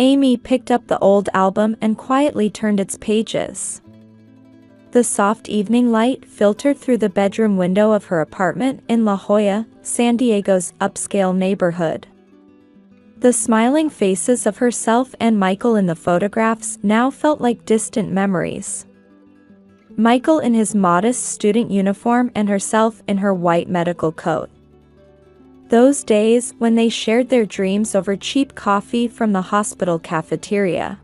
Amy picked up the old album and quietly turned its pages. The soft evening light filtered through the bedroom window of her apartment in La Jolla, San Diego's upscale neighborhood. The smiling faces of herself and Michael in the photographs now felt like distant memories. Michael in his modest student uniform and herself in her white medical coat. Those days when they shared their dreams over cheap coffee from the hospital cafeteria.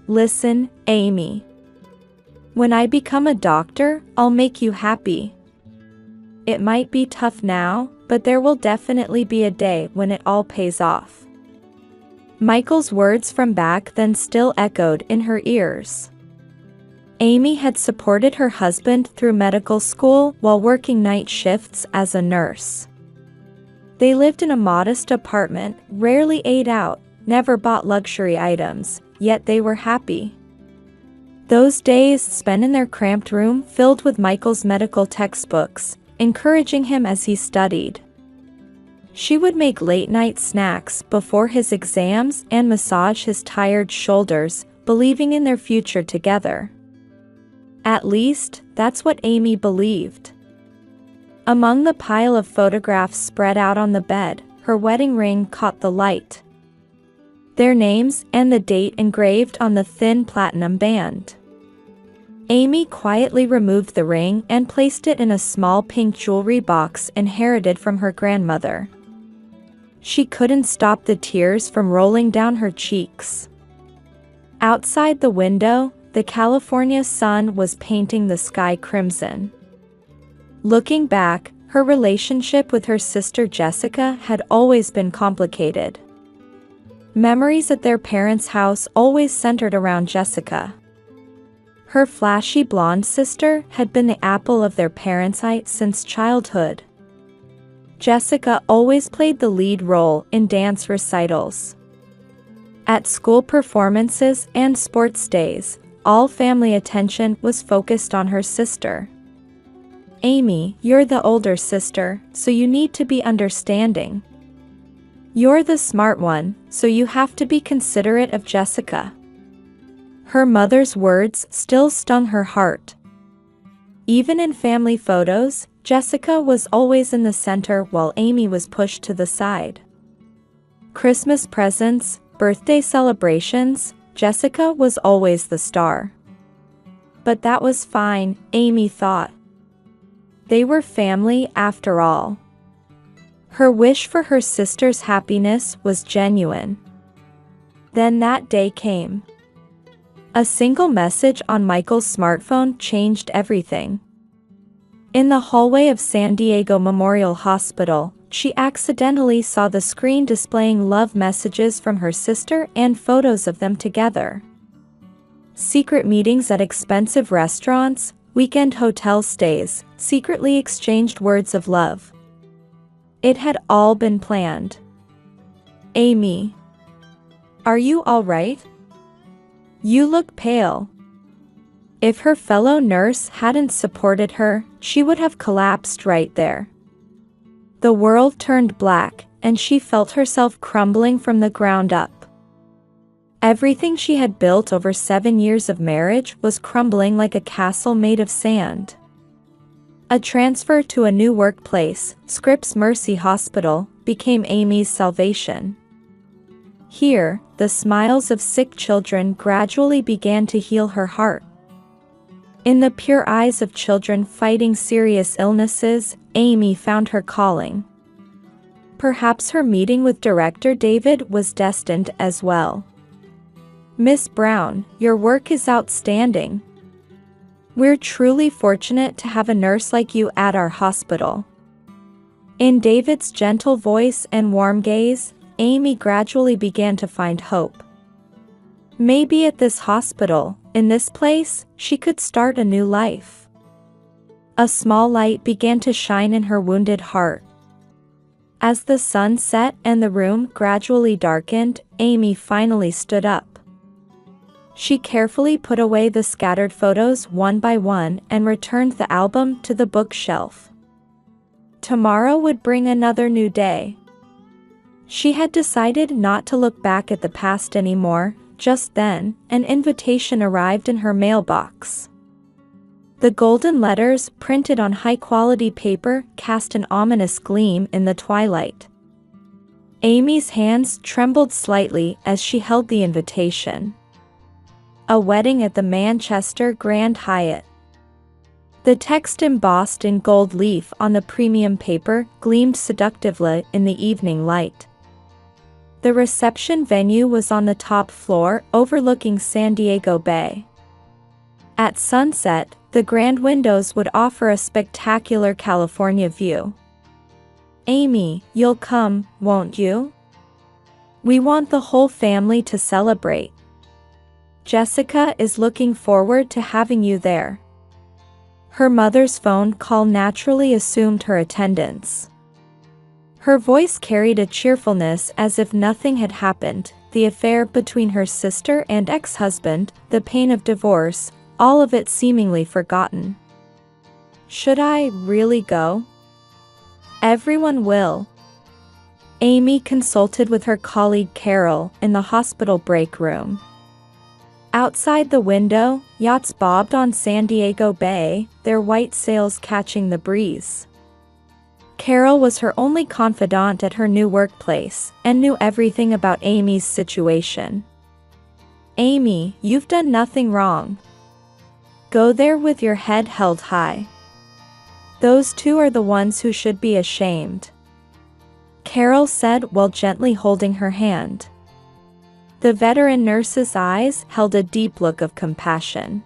Listen, Amy. When I become a doctor, I'll make you happy. It might be tough now, but there will definitely be a day when it all pays off. Michael's words from back then still echoed in her ears. Amy had supported her husband through medical school while working night shifts as a nurse. They lived in a modest apartment, rarely ate out, never bought luxury items, yet they were happy. Those days spent in their cramped room filled with Michael's medical textbooks, encouraging him as he studied. She would make late-night snacks before his exams and massage his tired shoulders, believing in their future together. At least, that's what Amy believed. Among the pile of photographs spread out on the bed, her wedding ring caught the light. Their names and the date engraved on the thin platinum band. Amy quietly removed the ring and placed it in a small pink jewelry box inherited from her grandmother. She couldn't stop the tears from rolling down her cheeks. Outside the window, the California sun was painting the sky crimson. Looking back, her relationship with her sister Jessica had always been complicated. Memories at their parents' house always centered around Jessica. Her flashy blonde sister had been the apple of their parents' eye since childhood. Jessica always played the lead role in dance recitals. At school performances and sports days, all family attention was focused on her sister. Amy, you're the older sister, so you need to be understanding. You're the smart one, so you have to be considerate of Jessica. Her mother's words still stung her heart. Even in family photos, Jessica was always in the center while Amy was pushed to the side. Christmas presents, birthday celebrations, Jessica was always the star. But that was fine, Amy thought. They were family after all. Her wish for her sister's happiness was genuine. Then that day came. A single message on Michael's smartphone changed everything. In the hallway of San Diego Memorial Hospital, she accidentally saw the screen displaying love messages from her sister and photos of them together. Secret meetings at expensive restaurants, weekend hotel stays, secretly exchanged words of love. It had all been planned. Amy. Are you all right? You look pale. If her fellow nurse hadn't supported her, she would have collapsed right there. The world turned black, and she felt herself crumbling from the ground up. Everything she had built over 7 years of marriage was crumbling like a castle made of sand. A transfer to a new workplace, Scripps Mercy Hospital, became Amy's salvation. Here, the smiles of sick children gradually began to heal her heart. In the pure eyes of children fighting serious illnesses, Amy found her calling. Perhaps her meeting with Director David was destined as well. Miss Brown, your work is outstanding. We're truly fortunate to have a nurse like you at our hospital. In David's gentle voice and warm gaze, Amy gradually began to find hope. Maybe at this hospital, in this place, she could start a new life. A small light began to shine in her wounded heart. As the sun set and the room gradually darkened, Amy finally stood up. She carefully put away the scattered photos one by one and returned the album to the bookshelf. Tomorrow would bring another new day. She had decided not to look back at the past anymore. Just then, an invitation arrived in her mailbox. The golden letters, printed on high-quality paper, cast an ominous gleam in the twilight. Amy's hands trembled slightly as she held the invitation. A wedding at the Manchester Grand Hyatt. The text embossed in gold leaf on the premium paper gleamed seductively in the evening light. The reception venue was on the top floor, overlooking San Diego Bay. At sunset, the grand windows would offer a spectacular California view. "Amy, you'll come, won't you? We want the whole family to celebrate. Jessica is looking forward to having you there." Her mother's phone call naturally assumed her attendance. Her voice carried a cheerfulness as if nothing had happened, the affair between her sister and ex-husband, the pain of divorce, all of it seemingly forgotten. "Should I really go?" "Everyone will." Amy consulted with her colleague Carol in the hospital break room. Outside the window, yachts bobbed on San Diego Bay, their white sails catching the breeze. Carol was her only confidant at her new workplace, and knew everything about Amy's situation. "Amy, you've done nothing wrong. Go there with your head held high. Those two are the ones who should be ashamed," Carol said while gently holding her hand. The veteran nurse's eyes held a deep look of compassion.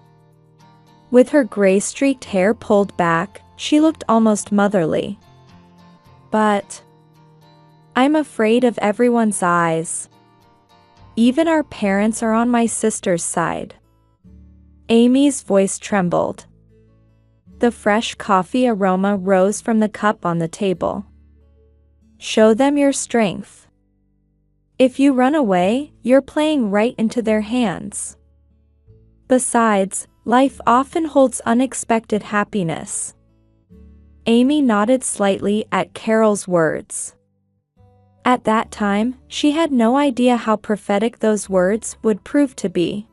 With her gray-streaked hair pulled back, she looked almost motherly. "But I'm afraid of everyone's eyes. Even our parents are on my sister's side." Amy's voice trembled. The fresh coffee aroma rose from the cup on the table. "Show them your strength. If you run away, you're playing right into their hands. Besides, life often holds unexpected happiness." Amy nodded slightly at Carol's words. At that time, she had no idea how prophetic those words would prove to be.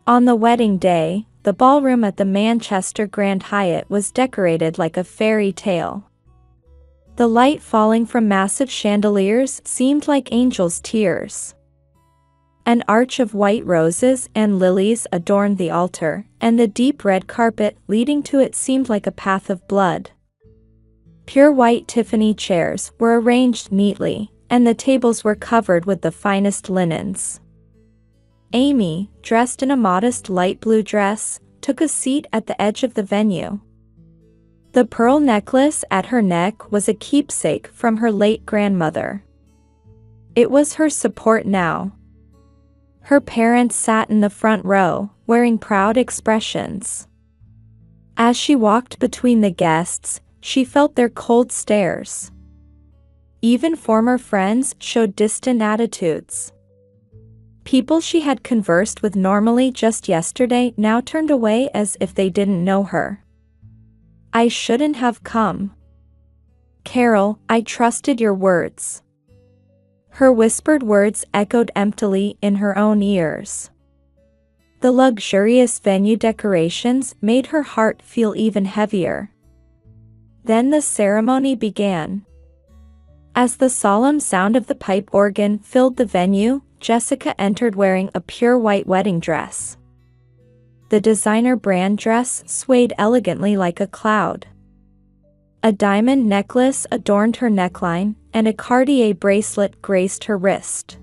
On the wedding day, the ballroom at the Manchester Grand Hyatt was decorated like a fairy tale. The light falling from massive chandeliers seemed like angels' tears. An arch of white roses and lilies adorned the altar, and the deep red carpet leading to it seemed like a path of blood. Pure white Tiffany chairs were arranged neatly, and the tables were covered with the finest linens. Amy, dressed in a modest light blue dress, took a seat at the edge of the venue. The pearl necklace at her neck was a keepsake from her late grandmother. It was her support now. Her parents sat in the front row, wearing proud expressions. As she walked between the guests, she felt their cold stares. Even former friends showed distant attitudes. People she had conversed with normally just yesterday now turned away as if they didn't know her. "I shouldn't have come. Carol, I trusted your words." Her whispered words echoed emptily in her own ears. The luxurious venue decorations made her heart feel even heavier. Then the ceremony began. As the solemn sound of the pipe organ filled the venue, Jessica entered wearing a pure white wedding dress. The designer brand dress swayed elegantly like a cloud. A diamond necklace adorned her neckline, and a Cartier bracelet graced her wrist.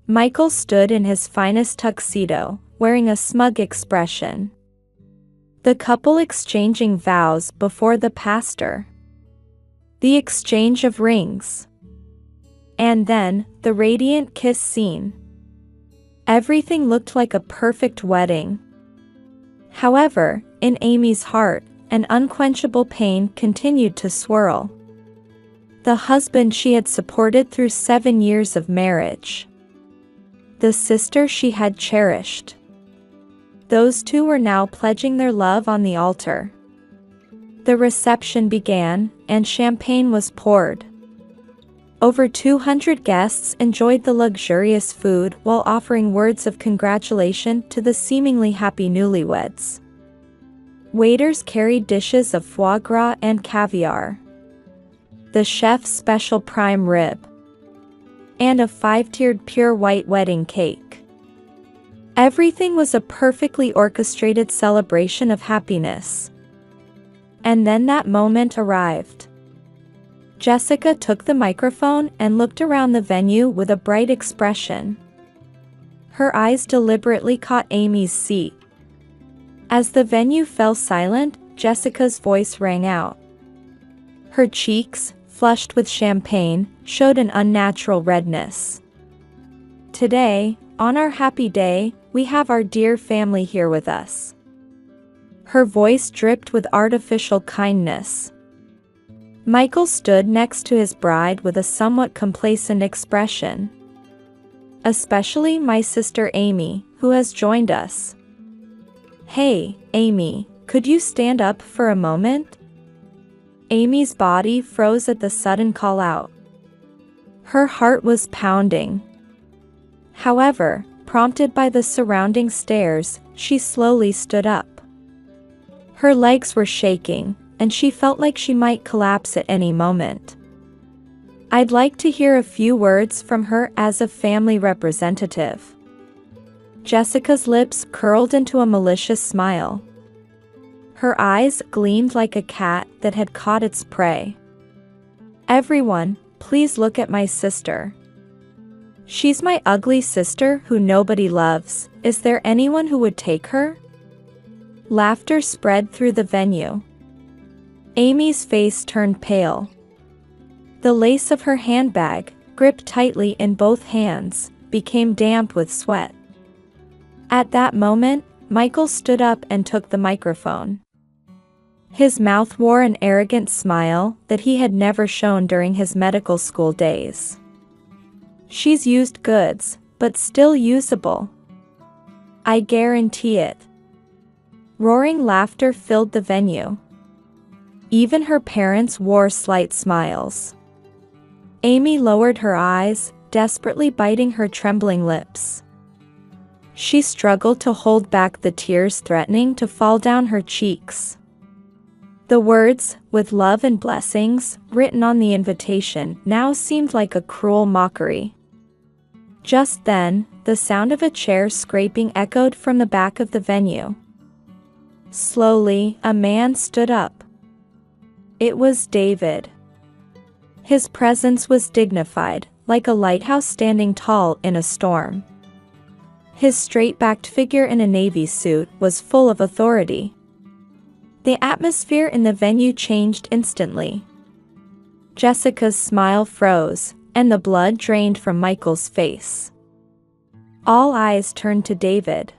Michael stood in his finest tuxedo, wearing a smug expression. The couple exchanging vows before the pastor. The exchange of rings. And then, the radiant kiss scene. Everything looked like a perfect wedding. However, in Amy's heart, an unquenchable pain continued to swirl. The husband she had supported through 7 years of marriage. The sister she had cherished. Those two were now pledging their love on the altar. The reception began, and champagne was poured. Over 200 guests enjoyed the luxurious food while offering words of congratulation to the seemingly happy newlyweds. Waiters carried dishes of foie gras and caviar, the chef's special prime rib, and a 5-tiered pure white wedding cake. Everything was a perfectly orchestrated celebration of happiness. And then that moment arrived. Jessica took the microphone and looked around the venue with a bright expression. Her eyes deliberately caught Amy's seat. As the venue fell silent, Jessica's voice rang out. Her cheeks, flushed with champagne, showed an unnatural redness. Today, on our happy day, we have our dear family here with us. Her voice dripped with artificial kindness. Michael stood next to his bride with a somewhat complacent expression. Especially my sister Amy, who has joined us. Hey, Amy, could you stand up for a moment? Amy's body froze at the sudden call out. Her heart was pounding. However, prompted by the surrounding stares, she slowly stood up. Her legs were shaking, and she felt like she might collapse at any moment. I'd like to hear a few words from her as a family representative. Jessica's lips curled into a malicious smile. Her eyes gleamed like a cat that had caught its prey. Everyone, please look at my sister. She's my ugly sister who nobody loves. Is there anyone who would take her? Laughter spread through the venue. Amy's face turned pale. The lace of her handbag, gripped tightly in both hands, became damp with sweat. At that moment, Michael stood up and took the microphone. His mouth wore an arrogant smile that he had never shown during his medical school days. She's used goods, but still usable. I guarantee it. Roaring laughter filled the venue. Even her parents wore slight smiles. Amy lowered her eyes, desperately biting her trembling lips. She struggled to hold back the tears threatening to fall down her cheeks. The words, "with love and blessings," written on the invitation, now seemed like a cruel mockery. Just then, the sound of a chair scraping echoed from the back of the venue. Slowly, a man stood up. It was David. His presence was dignified, like a lighthouse standing tall in a storm. His straight-backed figure in a navy suit was full of authority. The atmosphere in the venue changed instantly. Jessica's smile froze, and the blood drained from Michael's face. All eyes turned to David.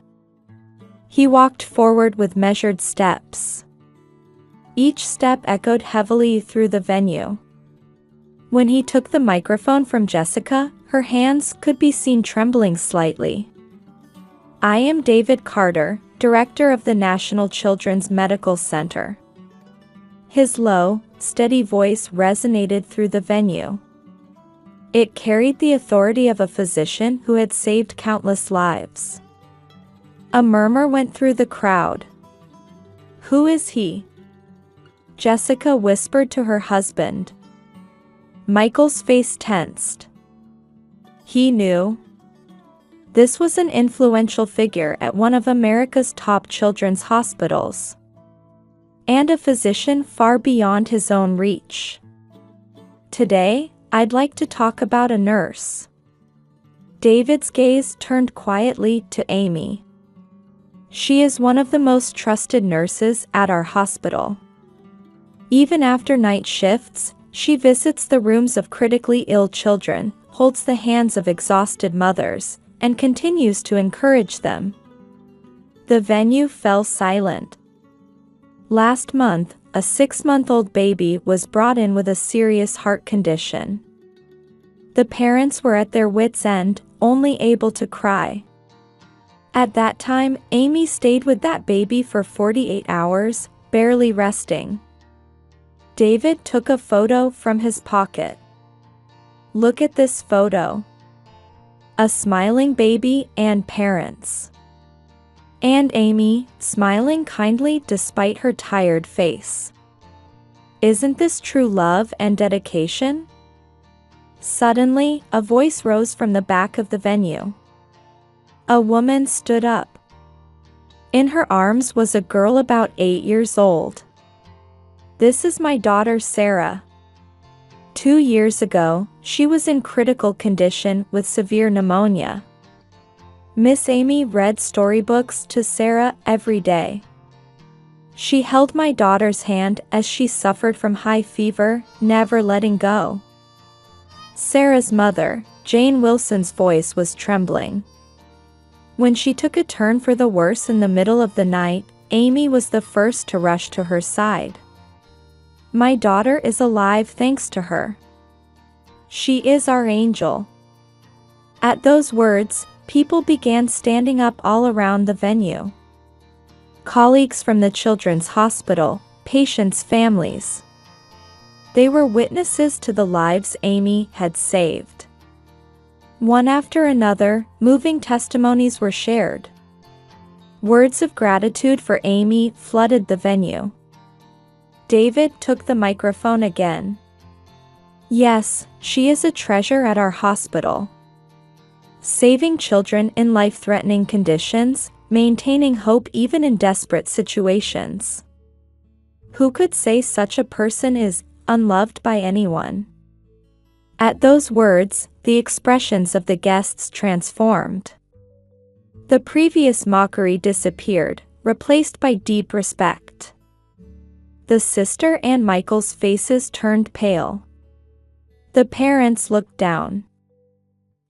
He walked forward with measured steps. Each step echoed heavily through the venue. When he took the microphone from Jessica, her hands could be seen trembling slightly. I am David Carter, Director of the National Children's Medical Center. His low, steady voice resonated through the venue. It carried the authority of a physician who had saved countless lives. A murmur went through the crowd. Who is he? Jessica whispered to her husband. Michael's face tensed. He knew. This was an influential figure at one of America's top children's hospitals. And a physician far beyond his own reach. Today, I'd like to talk about a nurse. David's gaze turned quietly to Amy. She is one of the most trusted nurses at our hospital. Even after night shifts, she visits the rooms of critically ill children, holds the hands of exhausted mothers, and continues to encourage them. The venue fell silent. Last month, a 6-month-old baby was brought in with a serious heart condition. The parents were at their wits' end, only able to cry. At that time, Amy stayed with that baby for 48 hours, barely resting. David took a photo from his pocket. Look at this photo. A smiling baby and parents. And Amy, smiling kindly despite her tired face. Isn't this true love and dedication? Suddenly, a voice rose from the back of the venue. A woman stood up. In her arms was a girl about 8 years old. This is my daughter Sarah. 2 years ago, she was in critical condition with severe pneumonia. Miss Amy read storybooks to Sarah every day. She held my daughter's hand as she suffered from high fever, never letting go. Sarah's mother, Jane Wilson's voice was trembling. When she took a turn for the worse in the middle of the night, Amy was the first to rush to her side. My daughter is alive thanks to her. She is our angel. At those words, people began standing up all around the venue. Colleagues from the children's hospital, patients' families. They were witnesses to the lives Amy had saved. One after another, moving testimonies were shared. Words of gratitude for Amy flooded the venue. David took the microphone again. Yes, she is a treasure at our hospital. Saving children in life-threatening conditions, maintaining hope even in desperate situations. Who could say such a person is unloved by anyone? At those words, the expressions of the guests transformed. The previous mockery disappeared, replaced by deep respect. The sister and Michael's faces turned pale. The parents looked down.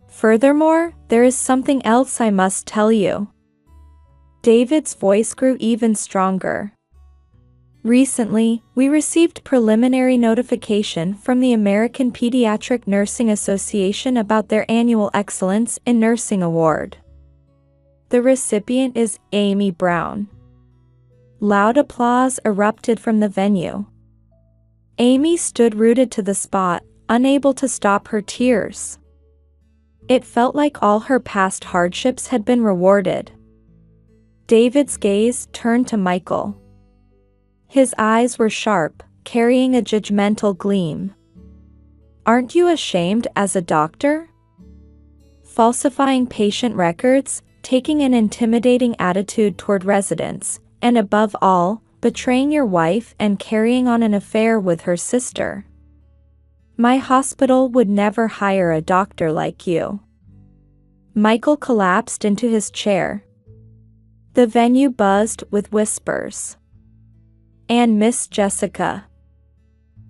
Furthermore, there is something else I must tell you. David's voice grew even stronger. Recently, we received preliminary notification from the American Pediatric Nursing Association about their annual Excellence in Nursing Award. The recipient is Amy Brown. Loud applause erupted from the venue. Amy stood rooted to the spot, unable to stop her tears. It felt like all her past hardships had been rewarded. David's gaze turned to Michael. His eyes were sharp, carrying a judgmental gleam. Aren't you ashamed as a doctor? Falsifying patient records, taking an intimidating attitude toward residents, and above all, betraying your wife and carrying on an affair with her sister. My hospital would never hire a doctor like you. Michael collapsed into his chair. The venue buzzed with whispers. And Miss Jessica.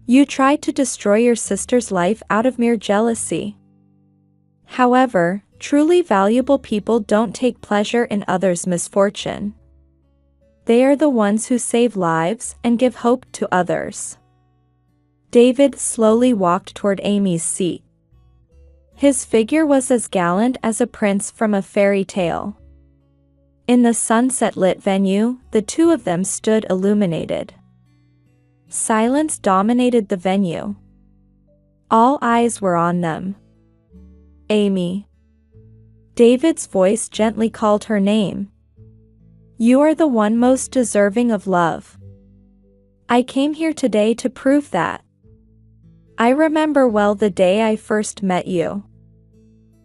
You tried to destroy your sister's life out of mere jealousy. However, truly valuable people don't take pleasure in others' misfortune. They are the ones who save lives and give hope to others. David slowly walked toward Amy's seat. His figure was as gallant as a prince from a fairy tale. In the sunset-lit venue, the two of them stood illuminated. Silence dominated the venue. All eyes were on them. Amy. David's voice gently called her name. You are the one most deserving of love. I came here today to prove that. I remember well the day I first met you.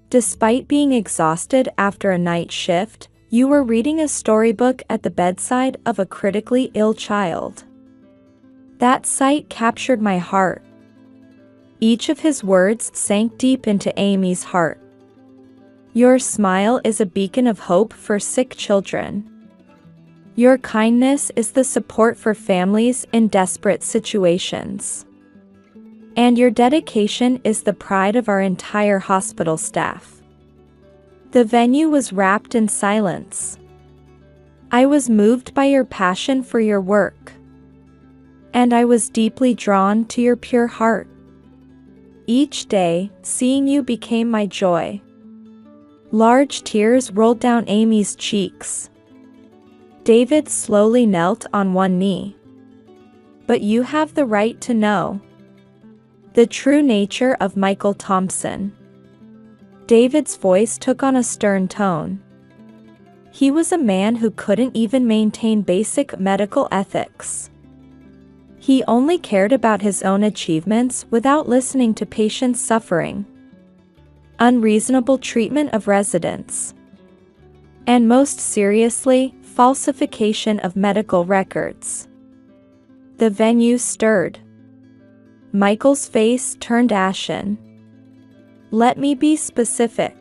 Despite being exhausted after a night shift, you were reading a storybook at the bedside of a critically ill child. That sight captured my heart. Each of his words sank deep into Amy's heart. Your smile is a beacon of hope for sick children. Your kindness is the support for families in desperate situations. And your dedication is the pride of our entire hospital staff. The venue was wrapped in silence. I was moved by your passion for your work. And I was deeply drawn to your pure heart. Each day, seeing you became my joy. Large tears rolled down Amy's cheeks. David slowly knelt on one knee. But you have the right to know. The true nature of Michael Thompson. David's voice took on a stern tone. He was a man who couldn't even maintain basic medical ethics. He only cared about his own achievements without listening to patients' suffering, unreasonable treatment of residents, and most seriously, falsification of medical records. The venue stirred. Michael's face turned ashen. Let me be specific.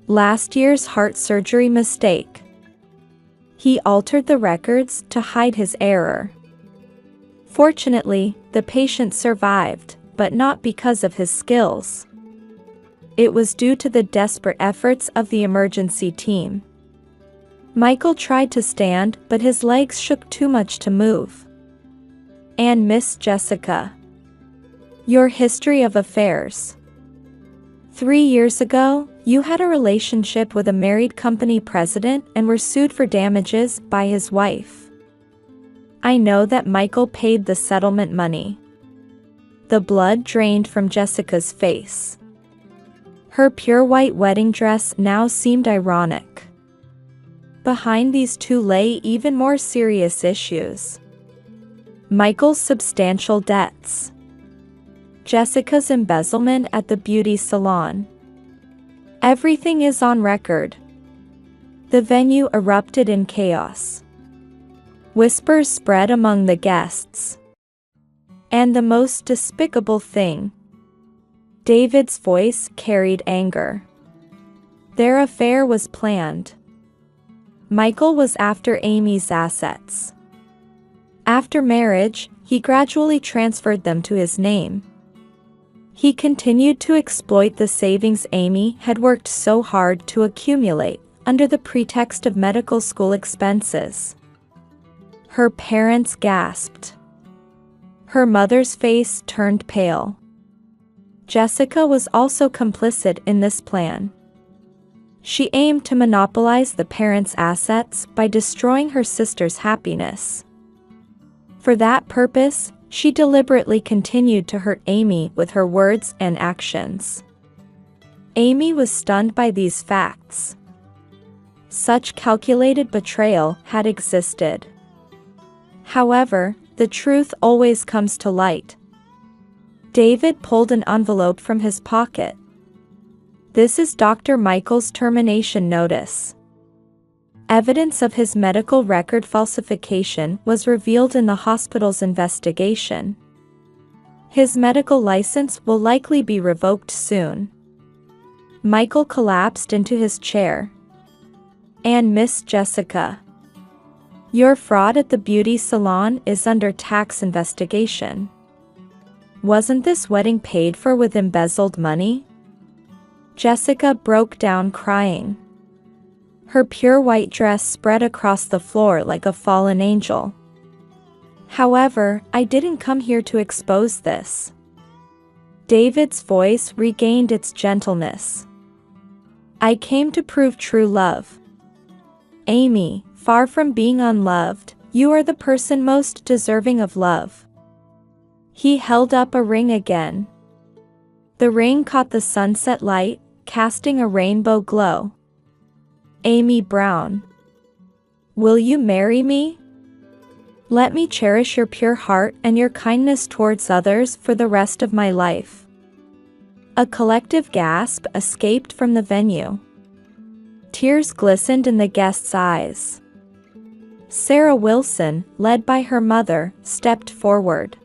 Last year's heart surgery mistake. He altered the records to hide his error. Fortunately, the patient survived, but not because of his skills. It was due to the desperate efforts of the emergency team. Michael tried to stand, but his legs shook too much to move. And Miss Jessica. Your history of affairs. 3 years ago, you had a relationship with a married company president and were sued for damages by his wife. I know that Michael paid the settlement money. The blood drained from Jessica's face. Her pure white wedding dress now seemed ironic. Behind these two lay even more serious issues. Michael's substantial debts. Jessica's embezzlement at the beauty salon. Everything is on record. The venue erupted in chaos. Whispers spread among the guests. And the most despicable thing. David's voice carried anger. Their affair was planned. Michael was after Amy's assets. After marriage, he gradually transferred them to his name. He continued to exploit the savings Amy had worked so hard to accumulate, under the pretext of medical school expenses. Her parents gasped. Her mother's face turned pale. Jessica was also complicit in this plan. She aimed to monopolize the parents' assets by destroying her sister's happiness. For that purpose, she deliberately continued to hurt Amy with her words and actions. Amy was stunned by these facts. Such calculated betrayal had existed. However, the truth always comes to light. David pulled an envelope from his pocket. This is Dr. Michael's termination notice. Evidence of his medical record falsification was revealed in the hospital's investigation. His medical license will likely be revoked soon. Michael collapsed into his chair. And Miss Jessica. Your fraud at the beauty salon is under tax investigation. Wasn't this wedding paid for with embezzled money? Jessica broke down crying. Her pure white dress spread across the floor like a fallen angel. However, I didn't come here to expose this. David's voice regained its gentleness. I came to prove true love. Amy, far from being unloved, you are the person most deserving of love. He held up a ring again. The ring caught the sunset light, casting a rainbow glow. Amy Brown. Will you marry me? Let me cherish your pure heart and your kindness towards others for the rest of my life. A collective gasp escaped from the venue. Tears glistened in the guests' eyes. Sarah Wilson, led by her mother, stepped forward.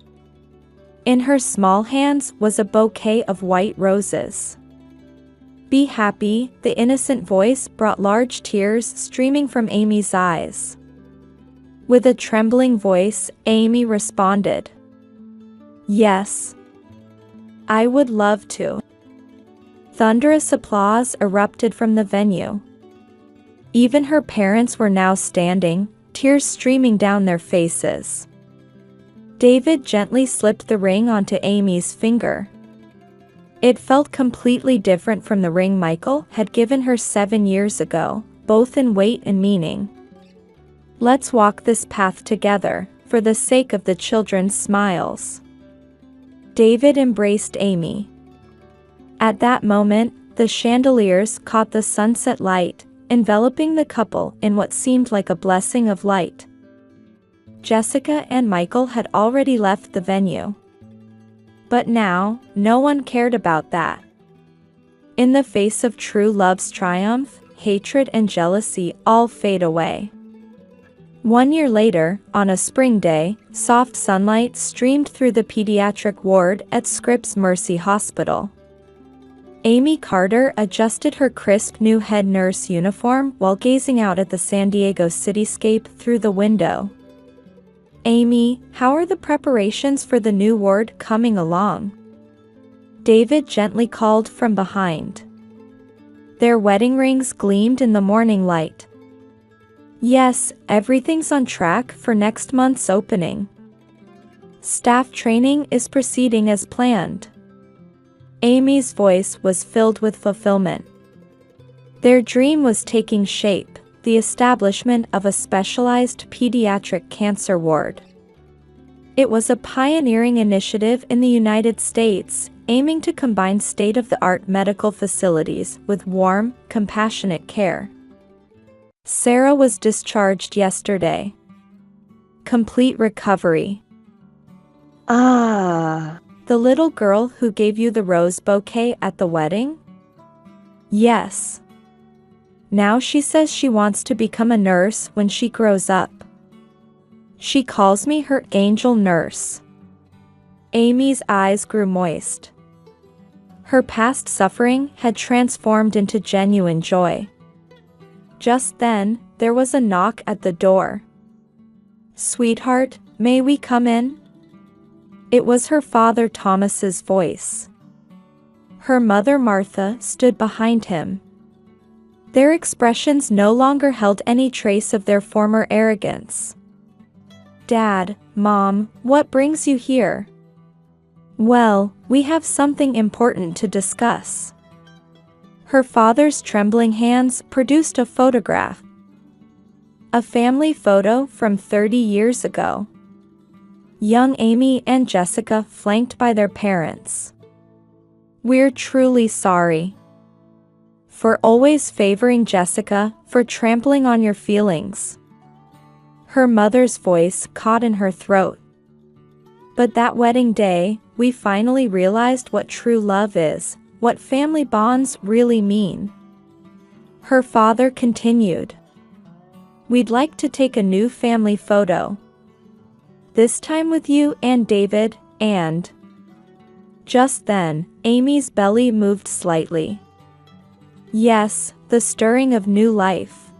In her small hands was a bouquet of white roses. Be happy, the innocent voice brought large tears streaming from Amy's eyes. With a trembling voice, Amy responded. Yes. I would love to. Thunderous applause erupted from the venue. Even her parents were now standing, tears streaming down their faces. David gently slipped the ring onto Amy's finger. It felt completely different from the ring Michael had given her 7 years ago, both in weight and meaning. Let's walk this path together, for the sake of the children's smiles. David embraced Amy. At that moment, the chandeliers caught the sunset light, enveloping the couple in what seemed like a blessing of light. Jessica and Michael had already left the venue. But now, no one cared about that. In the face of true love's triumph, hatred and jealousy all fade away. 1 year later, on a spring day, soft sunlight streamed through the pediatric ward at Scripps Mercy Hospital. Amy Carter adjusted her crisp new head nurse uniform while gazing out at the San Diego cityscape through the window. "Amy, how are the preparations for the new ward coming along?" David gently called from behind. Their wedding rings gleamed in the morning light. "Yes, everything's on track for next month's opening. Staff training is proceeding as planned." Amy's voice was filled with fulfillment. Their dream was taking shape, the establishment of a specialized pediatric cancer ward. It was a pioneering initiative in the United States, aiming to combine state-of-the-art medical facilities with warm, compassionate care. Sarah was discharged yesterday. Complete recovery. "Ah, the little girl who gave you the rose bouquet at the wedding?" "Yes. Now she says she wants to become a nurse when she grows up. She calls me her angel nurse." Amy's eyes grew moist. Her past suffering had transformed into genuine joy. Just then, there was a knock at the door. "Sweetheart, may we come in?" It was her father Thomas's voice. Her mother Martha stood behind him. Their expressions no longer held any trace of their former arrogance. "Dad, Mom, what brings you here?" "Well, we have something important to discuss." Her father's trembling hands produced a photograph. A family photo from 30 years ago. Young Amy and Jessica flanked by their parents. "We're truly sorry for always favoring Jessica, for trampling on your feelings." Her mother's voice caught in her throat. "But that wedding day, we finally realized what true love is, what family bonds really mean." Her father continued. "We'd like to take a new family photo. This time with you and David, and..." Just then, Amy's belly moved slightly. Yes, the stirring of new life.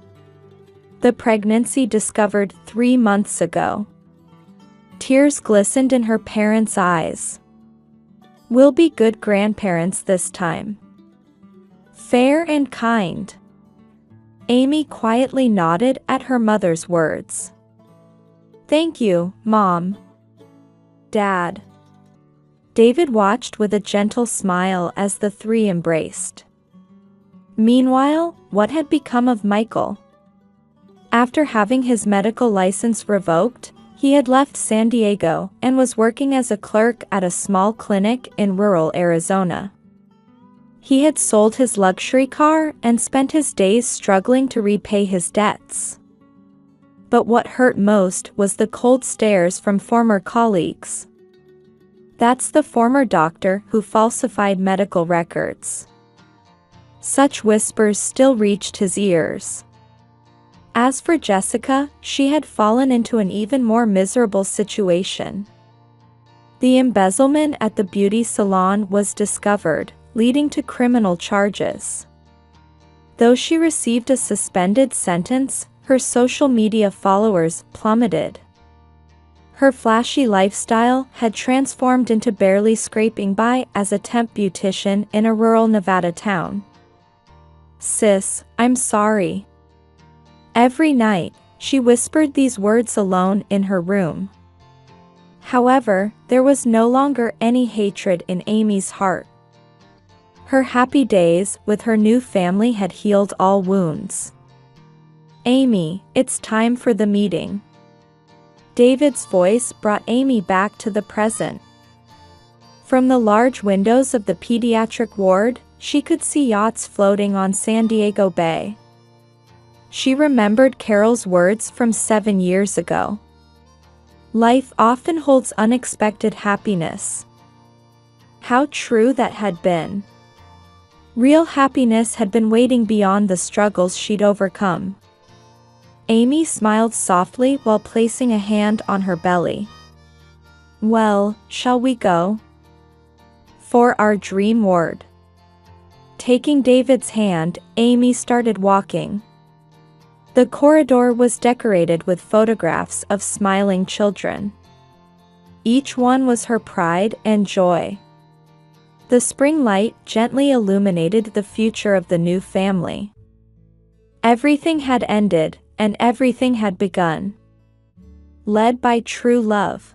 The pregnancy discovered 3 months ago. Tears glistened in her parents' eyes. "We'll be good grandparents this time. Fair and kind." Amy quietly nodded at her mother's words. "Thank you, Mom. Dad." David watched with a gentle smile as the three embraced. Meanwhile, what had become of Michael? After having his medical license revoked, he had left San Diego and was working as a clerk at a small clinic in rural Arizona. He had sold his luxury car and spent his days struggling to repay his debts. But what hurt most was the cold stares from former colleagues. "That's the former doctor who falsified medical records." Such whispers still reached his ears. As for Jessica, she had fallen into an even more miserable situation. The embezzlement at the beauty salon was discovered, leading to criminal charges. Though she received a suspended sentence, her social media followers plummeted. Her flashy lifestyle had transformed into barely scraping by as a temp beautician in a rural Nevada town. "Sis, I'm sorry." Every night, she whispered these words alone in her room. However, there was no longer any hatred in Amy's heart. Her happy days with her new family had healed all wounds. "Amy, it's time for the meeting." David's voice brought Amy back to the present. From the large windows of the pediatric ward, she could see yachts floating on San Diego Bay. She remembered Carol's words from 7 years ago. Life often holds unexpected happiness. How true that had been. Real happiness had been waiting beyond the struggles she'd overcome. Amy smiled softly while placing a hand on her belly. Well, shall we go? For our dream ward. Taking David's hand, Amy started walking. The corridor was decorated with photographs of smiling children. Each one was her pride and joy. The spring light gently illuminated the future of the new family. Everything had ended, and everything had begun. Led by true love.